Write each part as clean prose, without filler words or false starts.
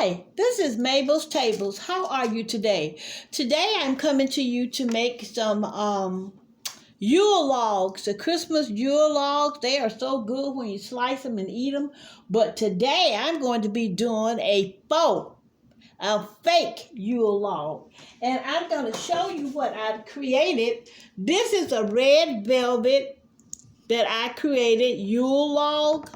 Hi, this is Mabel's Tables. How are you today? Today I'm coming to you to make some Yule logs, the Christmas Yule logs. They are so good when you slice them and eat them. But today I'm going to be doing a fake Yule log. And I'm going to show you what I've created. This is a red velvet that I created Yule log.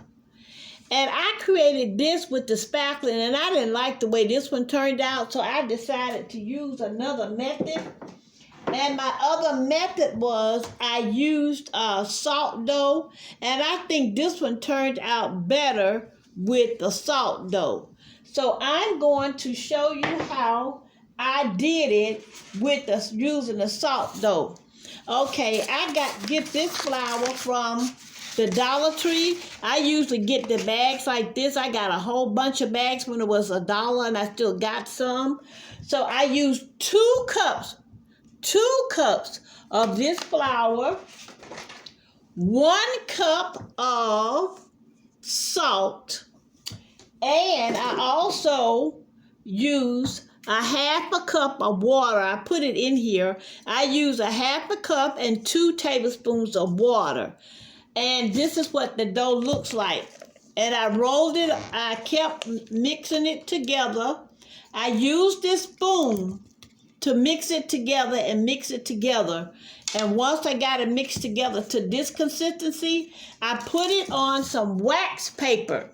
And I created this with the spackling, and I didn't like the way this one turned out, so I decided to use another method. And my other method was I used salt dough, and I think this one turned out better with the salt dough. So I'm going to show you how I did it with using the salt dough. Okay, I get this flour from the Dollar Tree. I usually get the bags like this. I got a whole bunch of bags when it was $1, and I still got some. So I used 2 cups of this flour, 1 cup of salt, and I also used a 1/2 cup of water. I put it in here. I used a 1/2 cup and 2 tablespoons of water. And this is what the dough looks like. And I rolled it. I kept mixing it together. I used this spoon to mix it together and mix it together. And once I got it mixed together to this consistency, I put it on some wax paper.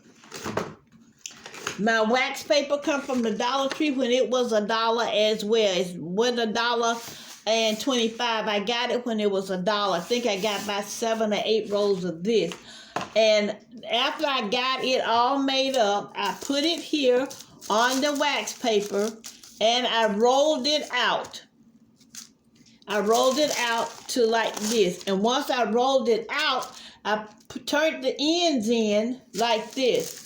My wax paper come from the Dollar Tree when it was $1 as well. It was $1.25. I got it when it was $1. I think I got about 7 or 8 rolls of this. And after I got it all made up, I put it here on the wax paper and I rolled it out. I rolled it out to like this. And once I rolled it out, I turned the ends in like this.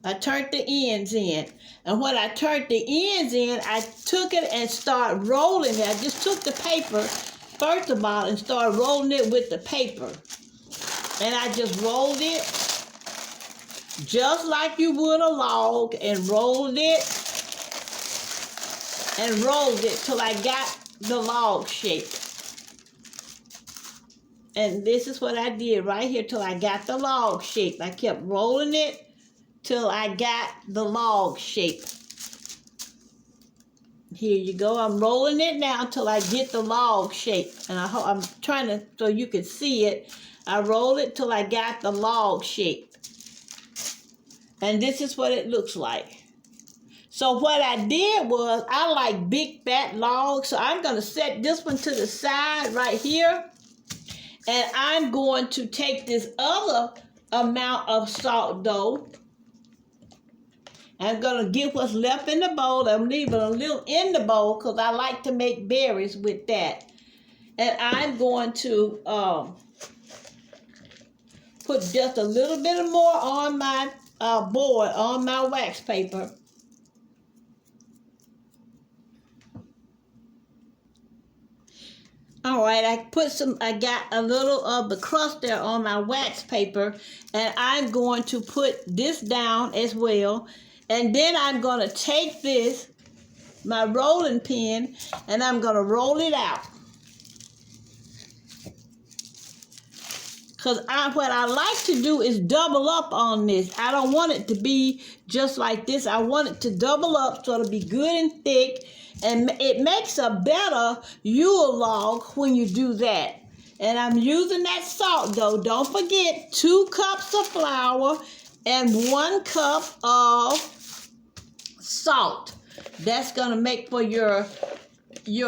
I turned the ends in. And when I turned the ends in, I took it and started rolling it. I just took the paper, first of all, and started rolling it with the paper. And I just rolled it just like you would a log, and rolled it till I got the log shape. And this is what I did right here till I got the log shape. I kept rolling it till I got the log shape. Here you go. I'm rolling it now till I get the log shape. And I'm trying to, so you can see it. I roll it till I got the log shape. And this is what it looks like. So what I did was, I like big fat logs. So I'm going to set this one to the side right here. And I'm going to take this other amount of salt dough. I'm going to get what's left in the bowl. I'm leaving a little in the bowl because I like to make berries with that. And I'm going to put just a little bit more on my board, on my wax paper. All right, I got a little of the crust there on my wax paper, and I'm going to put this down as well. And then I'm going to take this, my rolling pin, and I'm going to roll it out. Because what I like to do is double up on this. I don't want it to be just like this. I want it to double up so it'll be good and thick. And it makes a better Yule log when you do that. And I'm using that salt dough. Don't forget, 2 cups of flour and 1 cup of salt. That's going to make for your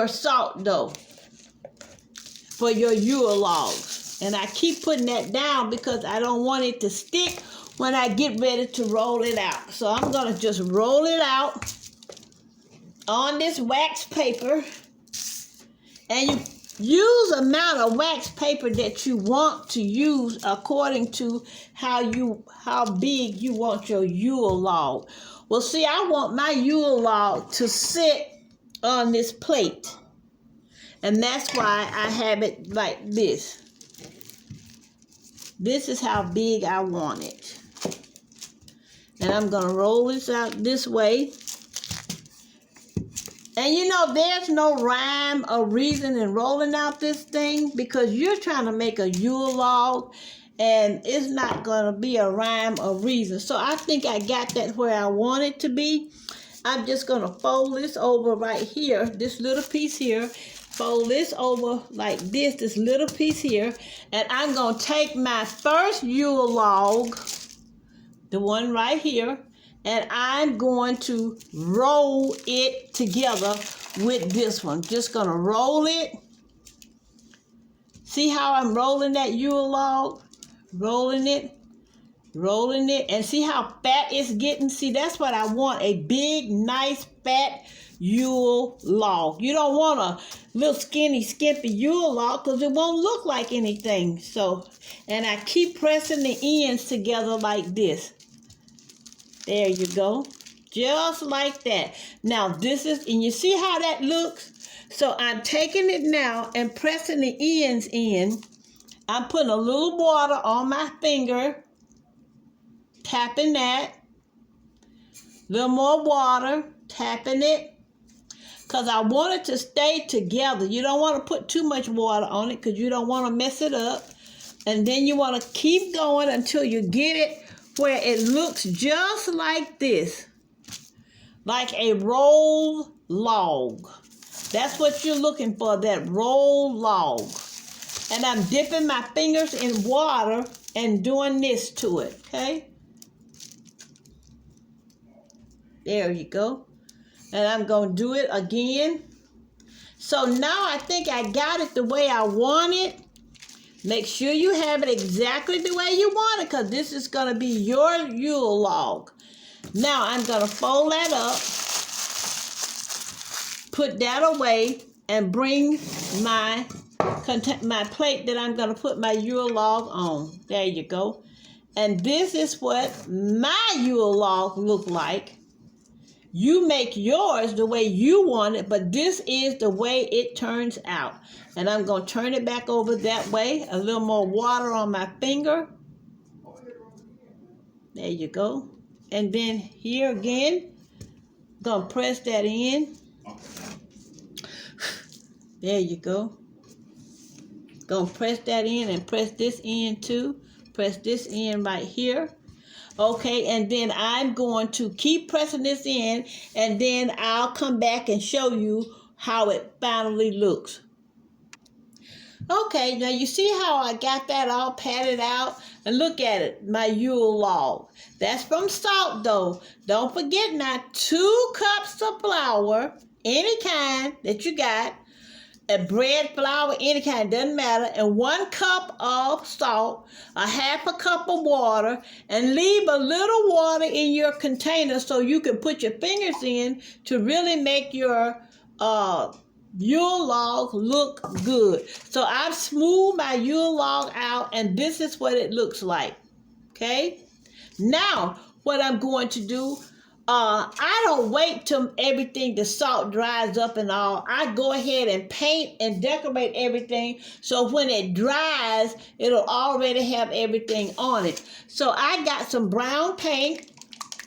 salt dough for your Yule logs. And I keep putting that down because I don't want it to stick when I get ready to roll it out. So I'm going to just roll it out on this wax paper. And you use the amount of wax paper that you want to use according to how big you want your Yule log. Well, see, I want my Yule log to sit on this plate. And that's why I have it like this. This is how big I want it. And I'm going to roll this out this way. And you know, there's no rhyme or reason in rolling out this thing because you're trying to make a Yule log and it's not going to be a rhyme or reason. So I think I got that where I want it to be. I'm just going to fold this over right here, this little piece here. Fold this over like this little piece here. And I'm going to take my first Yule log, the one right here, and I'm going to roll it together with this one. Just going to roll it. See how I'm rolling that Yule log? Rolling it. And see how fat it's getting? See, that's what I want, a big, nice, fat Yule log. You don't want a little skinny, skimpy Yule log because it won't look like anything. So, and I keep pressing the ends together like this. There you go. Just like that. Now this is, and you see how that looks? So I'm taking it now and pressing the ends in. I'm putting a little water on my finger. Tapping that. A little more water. Tapping it. Because I want it to stay together. You don't want to put too much water on it because you don't want to mess it up. And then you want to keep going until you get it where it looks just like this, like a roll log. That's what you're looking for, that roll log. And I'm dipping my fingers in water and doing this to it, okay? There you go. And I'm going to do it again. So now I think I got it the way I want it. Make sure you have it exactly the way you want it because this is going to be your Yule log. Now I'm going to fold that up, put that away, and bring my plate that I'm going to put my Yule log on. There you go. And this is what my Yule log look like. You make yours the way you want it, but this is the way it turns out. And I'm going to turn it back over that way. A little more water on my finger. There you go. And then here again, going to press that in. There you go. Going to press that in and press this in too. Press this in right here. Okay, and then I'm going to keep pressing this in, and then I'll come back and show you how it finally looks. Okay, now you see how I got that all patted out? And look at it, my Yule log. That's from salt though. Don't forget now, 2 cups of flour, any kind that you got, a bread flour, any kind, doesn't matter, and 1 cup of salt, a half a cup of water, and leave a little water in your container so you can put your fingers in to really make your Yule log look good. So I've smoothed my Yule log out, and this is what it looks like. Okay? Now, what I'm going to do, I don't wait till everything, the salt dries up and all. I go ahead and paint and decorate everything so when it dries, it'll already have everything on it. So I got some brown paint.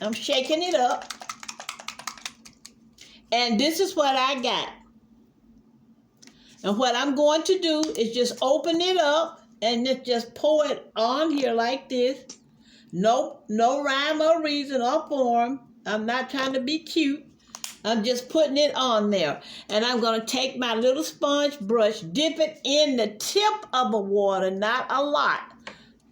I'm shaking it up. And this is what I got. And what I'm going to do is just open it up and just pour it on here like this. Nope, no rhyme or reason or form. I'm not trying to be cute. I'm just putting it on there. And I'm going to take my little sponge brush, dip it in the tip of the water, not a lot.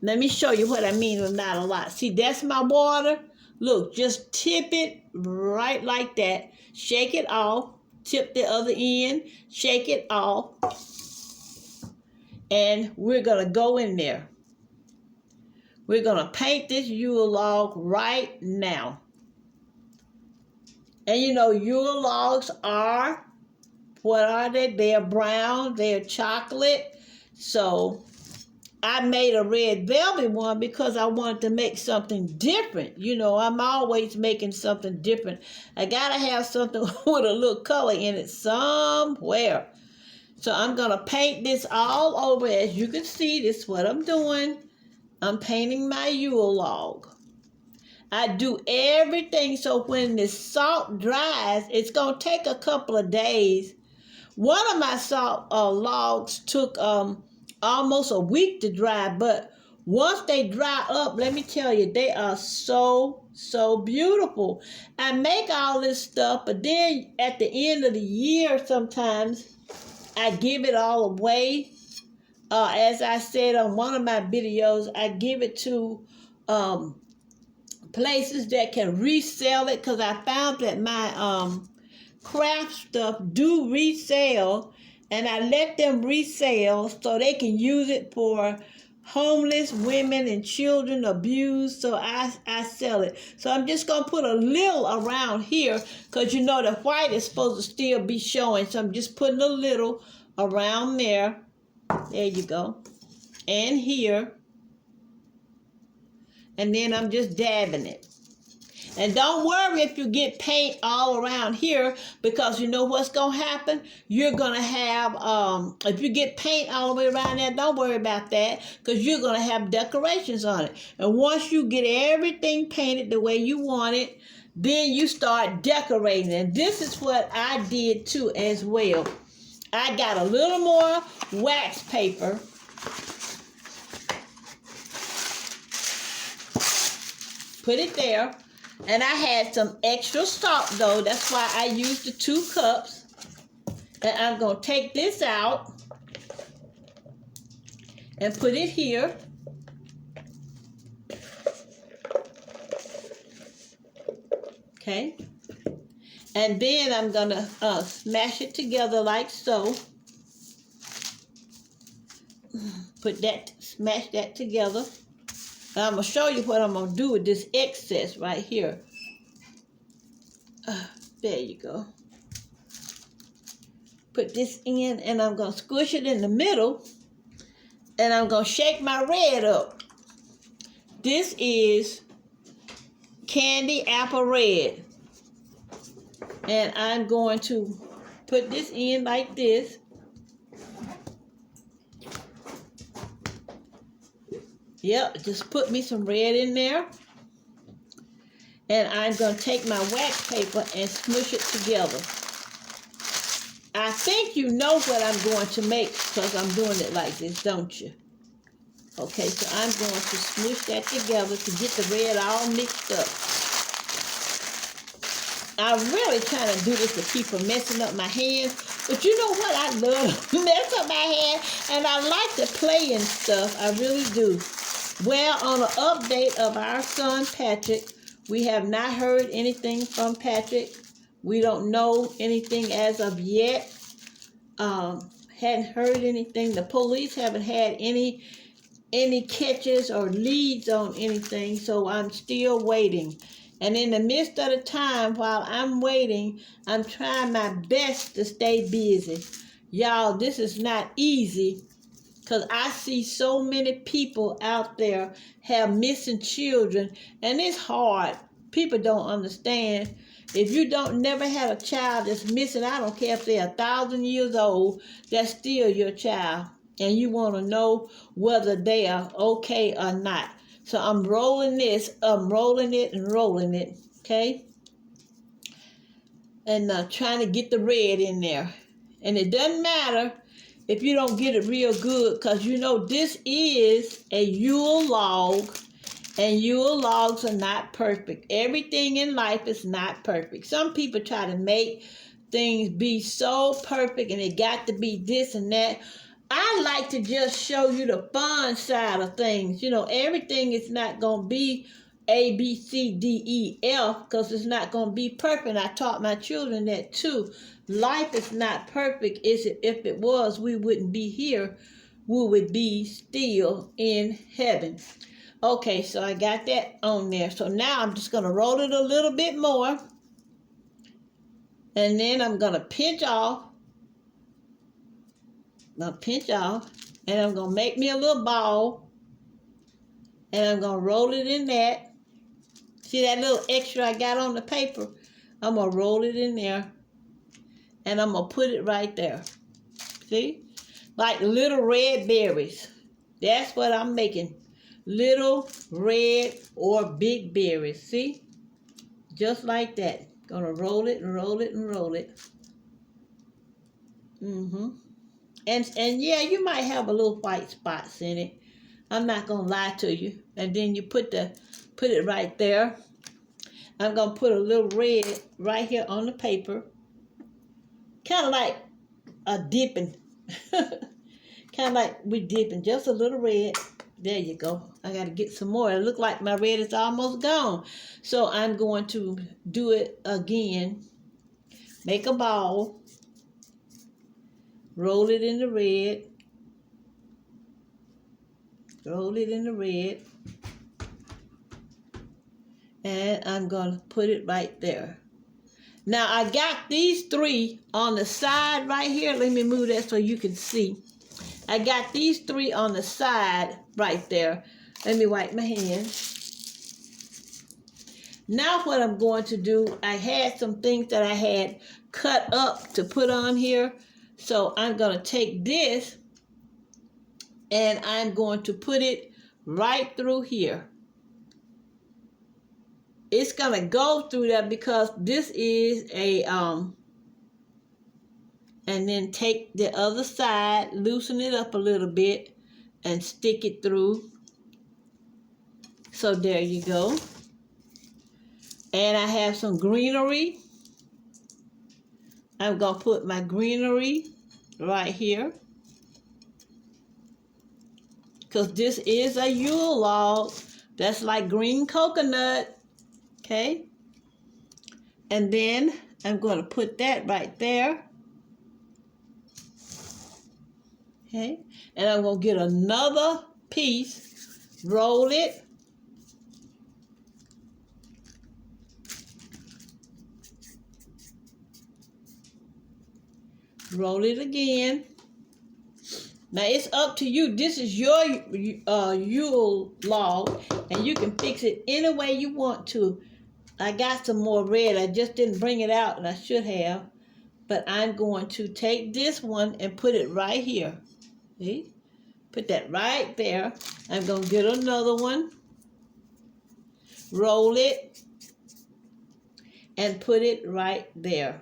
Let me show you what I mean with not a lot. See, that's my water. Look, just tip it right like that. Shake it off. Tip the other end. Shake it off. And we're going to go in there. We're going to paint this Yule log right now. And you know, Yule logs are, what are they? They're brown, they're chocolate. So I made a red velvet one because I wanted to make something different. You know, I'm always making something different. I got to have something with a little color in it somewhere. So I'm going to paint this all over. As you can see, this is what I'm doing. I'm painting my Yule log. I do everything so when the salt dries, it's going to take a couple of days. One of my salt logs took almost a week to dry, but once they dry up, let me tell you, they are so beautiful. I make all this stuff, but then at the end of the year, sometimes I give it all away. As I said on one of my videos, I give it to places that can resell it, because I found that my craft stuff do resell, and I let them resell so they can use it for homeless women and children abused. So I sell it. So I'm just going to put a little around here, because you know the white is supposed to still be showing. So I'm just putting a little around there. There you go. And here. And then I'm just dabbing it. And don't worry if you get paint all around here, because you know what's going to happen? You're going to have, if you get paint all the way around there, don't worry about that, because you're going to have decorations on it. And once you get everything painted the way you want it, then you start decorating. And this is what I did too as well. I got a little more wax paper. Put it there. And I had some extra salt though. That's why I used the 2 cups. And I'm going to take this out and put it here. Okay. And then I'm going to smash it together like so. Smash that together. And I'm going to show you what I'm going to do with this excess right here. There you go. Put this in, and I'm going to squish it in the middle. And I'm going to shake my red up. This is candy apple red. And I'm going to put this in like this. Yep, just put me some red in there. And I'm going to take my wax paper and smush it together. I think you know what I'm going to make, because I'm doing it like this, don't you? Okay, so I'm going to smush that together to get the red all mixed up. I'm really trying to do this to keep from messing up my hands. But you know what? I love to mess up my hands. And I like to play and stuff. I really do. Well, on an update of our son, Patrick, we have not heard anything from Patrick. We don't know anything as of yet. Hadn't heard anything. The police haven't had any catches or leads on anything, so I'm still waiting. And in the midst of the time, while I'm waiting, I'm trying my best to stay busy. Y'all, this is not easy, because I see so many people out there have missing children, and it's hard. People don't understand. If you never had a child that's missing, I don't care if they're 1,000 years old, that's still your child. And you want to know whether they are okay or not. So I'm rolling this, I'm rolling it and rolling it, okay? And trying to get the red in there. And it doesn't matter if you don't get it real good, because you know this is a Yule log, and Yule logs are not perfect. Everything in life is not perfect. Some people try to make things be so perfect, and it got to be this and that. I like to just show you the fun side of things. You know, everything is not going to be A, B, C, D, E, F, because it's not going to be perfect. I taught my children that too. Life is not perfect. If it was, we wouldn't be here. We would be still in heaven. Okay, so I got that on there. So now I'm just going to roll it a little bit more. And then I'm going to pinch off. I'm going to pinch off. And I'm going to make me a little ball. And I'm going to roll it in that. See that little extra I got on the paper? I'm going to roll it in there. And I'm going to put it right there. See? Like little red berries. That's what I'm making. little red or big berries. See? Just like that. Gonna roll it and roll it and roll it. And yeah, you might have a little white spots in it. I'm not gonna lie to you. And then you put it right there. I'm gonna put a little red right here on the paper. Kind of like a dipping. Kind of like we dipping, just a little red. There you go. I got to get some more. It look like my red is almost gone. So I'm going to do it again. Make a ball. Roll it in the red. Roll it in the red. And I'm going to put it right there. Now I got these three on the side right here. Let me move that so you can see. I got these three on the side right there. Let me wipe my hands. Now what I'm going to do, I had some things that I had cut up to put on here. So I'm going to take this and I'm going to put it right through here. It's going to go through that because this is a, and then take the other side, loosen it up a little bit, and stick it through. So there you go. And I have some greenery. I'm going to put my greenery right here. Because this is a Yule log. That's like green coconut. Okay. And then I'm going to put that right there. Okay. And I'm going to get another piece. Roll it. Roll it again. Now it's up to you. This is your Yule log, and you can fix it any way you want to. I got some more red. I just didn't bring it out, and I should have. But I'm going to take this one and put it right here. See? Put that right there. I'm going to get another one. Roll it. And put it right there.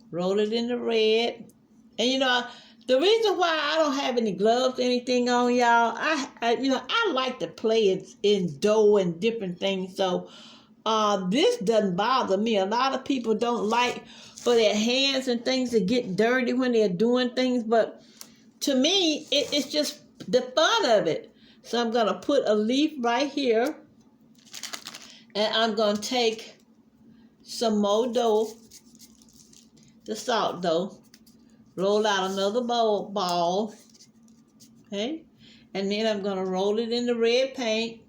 Roll it in the red. And you know, the reason why I don't have any gloves or anything on, y'all, I like to play in dough and different things. So this doesn't bother me. A lot of people don't like for their hands and things to get dirty when they're doing things. But to me, it's just the fun of it. So I'm going to put a leaf right here. And I'm going to take some more dough, the salt dough. Roll out another ball, okay? And then I'm going to roll it in the red paint.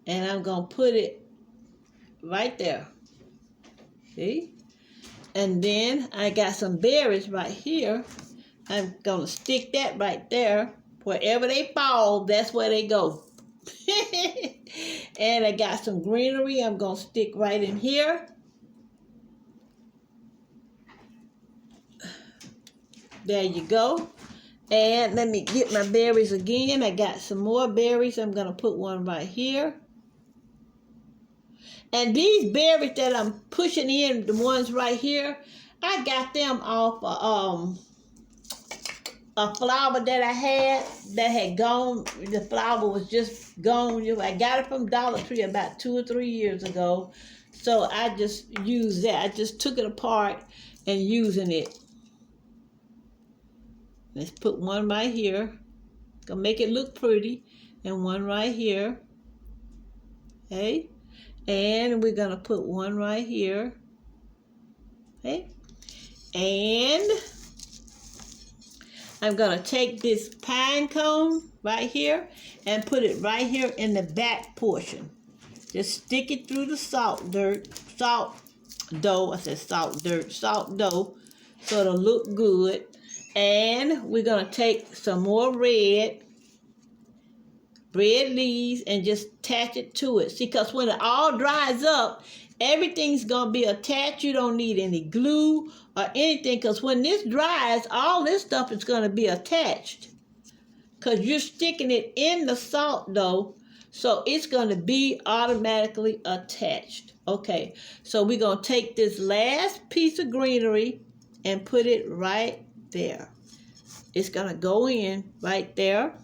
And I'm going to put it right there. See? And then I got some berries right here. I'm going to stick that right there. Wherever they fall, that's where they go. And I got some greenery I'm going to stick right in here. There you go. And let me get my berries again. I got some more berries. I'm going to put one right here. And these berries that I'm pushing in, the ones right here, I got them off a flower that I had that had gone. The flower was just gone. I got it from Dollar Tree about 2 or 3 years ago. So I just used that. I just took it apart and using it. Let's put one right here. Gonna make it look pretty. And one right here. Okay. And we're gonna put one right here. Okay. And I'm gonna take this pine cone right here and put it right here in the back portion. Just stick it through the salt dough. I said salt dough. So it'll look good. And we're going to take some more red leaves and just attach it to it. See, because when it all dries up, everything's going to be attached. You don't need any glue or anything, because when this dries, all this stuff is going to be attached. because you're sticking it in the salt dough, so it's going to be automatically attached. Okay, so we're going to take this last piece of greenery and put it right there. It's going to go in right there.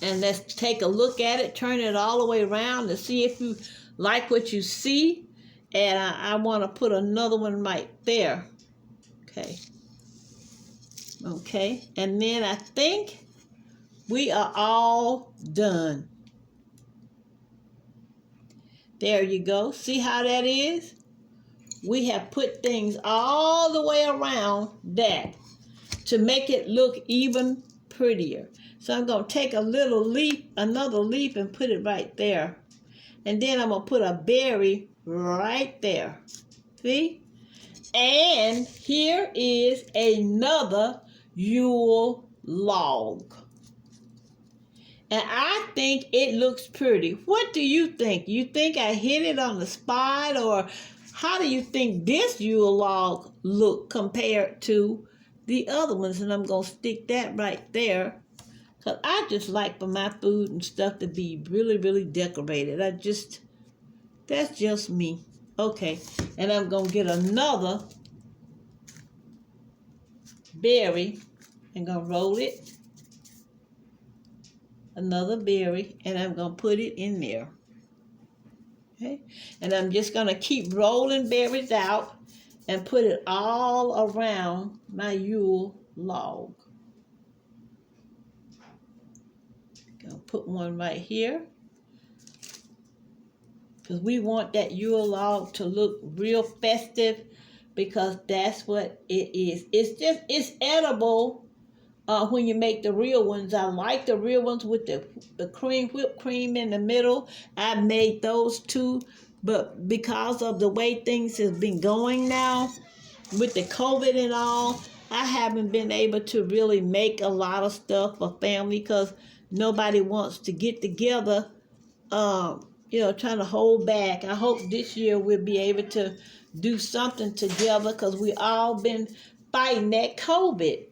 And let's take a look at it, turn it all the way around to see if you like what you see. And I want to put another one right there. Okay. Okay. And then I think we are all done. There you go. See how that is? We have put things all the way around that to make it look even prettier. So I'm going to take a little leaf, another leaf, and put it right there. And then I'm going to put a berry right there. See? And here is another Yule log. And I think it looks pretty. What do you think? You think I hit it on the spot? Or how do you think this Yule log look compared to the other ones? And I'm going to stick that right there. Because I just like for my food and stuff to be really, really decorated. That's just me. Okay. And I'm going to get another berry. I'm going to roll it. Another berry. And I'm going to put it in there. Okay. And I'm just going to keep rolling berries out and put it all around my Yule log. I'll put one right here because we want that Yule log to look real festive, because that's what it is. It's edible when you make the real ones. I like the real ones with the cream, whipped cream in the middle. I made those too, but because of the way things have been going now with the COVID and all, I haven't been able to really make a lot of stuff for family because nobody wants to get together, trying to hold back. I hope this year we'll be able to do something together because we all been fighting that COVID.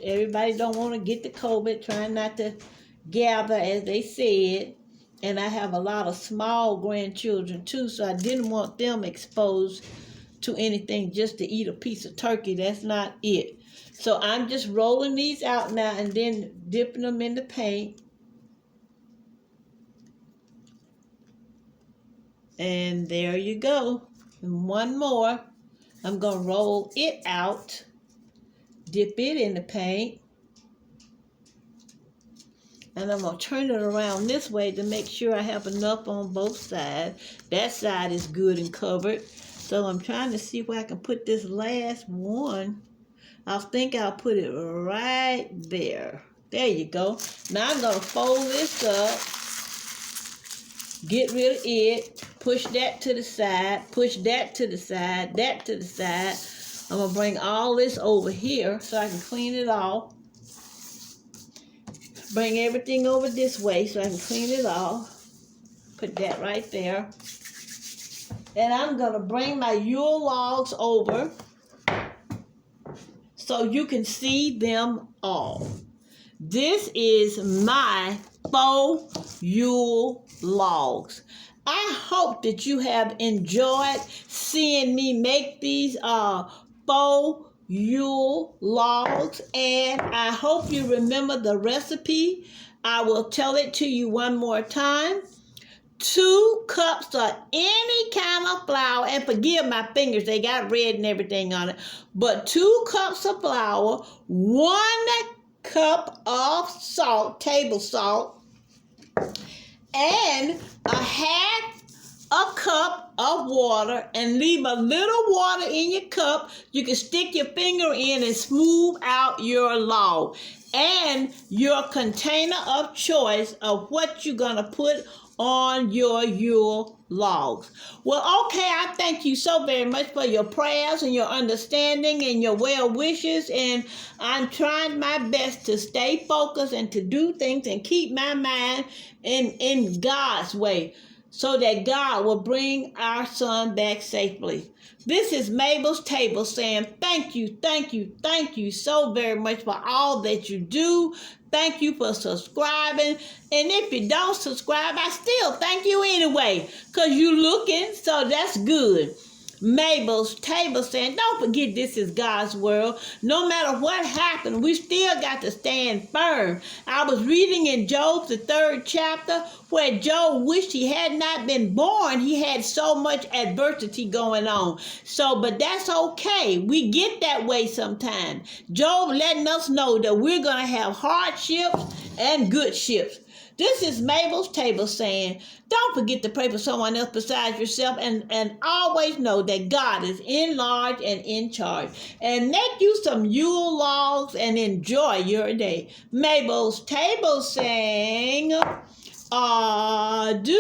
Everybody don't want to get the COVID, trying not to gather as they said. And I have a lot of small grandchildren too, so I didn't want them exposed to anything just to eat a piece of turkey. That's not it. So I'm just rolling these out now and then dipping them in the paint. And there you go. And one more. I'm going to roll it out. Dip it in the paint. And I'm going to turn it around this way to make sure I have enough on both sides. That side is good and covered. So I'm trying to see where I can put this last one. I think I'll put it right there. There you go. Now I'm going to fold this up. Get rid of it. Push that to the side. Push that to the side. That to the side. I'm going to bring all this over here so I can clean it off. Bring everything over this way so I can clean it off. Put that right there. And I'm going to bring my Yule logs over so you can see them all. This is my faux Yule logs. I hope that you have enjoyed seeing me make these faux Yule logs, and I hope you remember the recipe. I will tell it to you one more time. 2 cups of any kind of flour, and forgive my fingers, they got red and everything on it, but 2 cups of flour, 1 cup of salt, table salt, and a half a cup of water, and leave a little water in your cup. You can stick your finger in and smooth out your log, and your container of choice of what you're going to put on your Yule logs. Well, okay, I thank you so very much for your prayers and your understanding and your well wishes, and I'm trying my best to stay focused and to do things and keep my mind in God's way. so that God will bring our son back safely. This is Mabel's Table saying thank you, thank you, thank you so very much for all that you do. Thank you for subscribing. And if you don't subscribe, I still thank you anyway, because you looking, so that's good. Mabel's Table saying, don't forget this is God's world. No matter what happened, we still got to stand firm. I was reading in Job, the 3rd chapter, where Job wished he had not been born. He had so much adversity going on. But that's okay. We get that way sometimes. Job letting us know that we're going to have hardships and good ships. This is Mabel's Table saying, don't forget to pray for someone else besides yourself, and always know that God is in large and in charge. And make you some Yule logs and enjoy your day. Mabel's Table saying, adieu.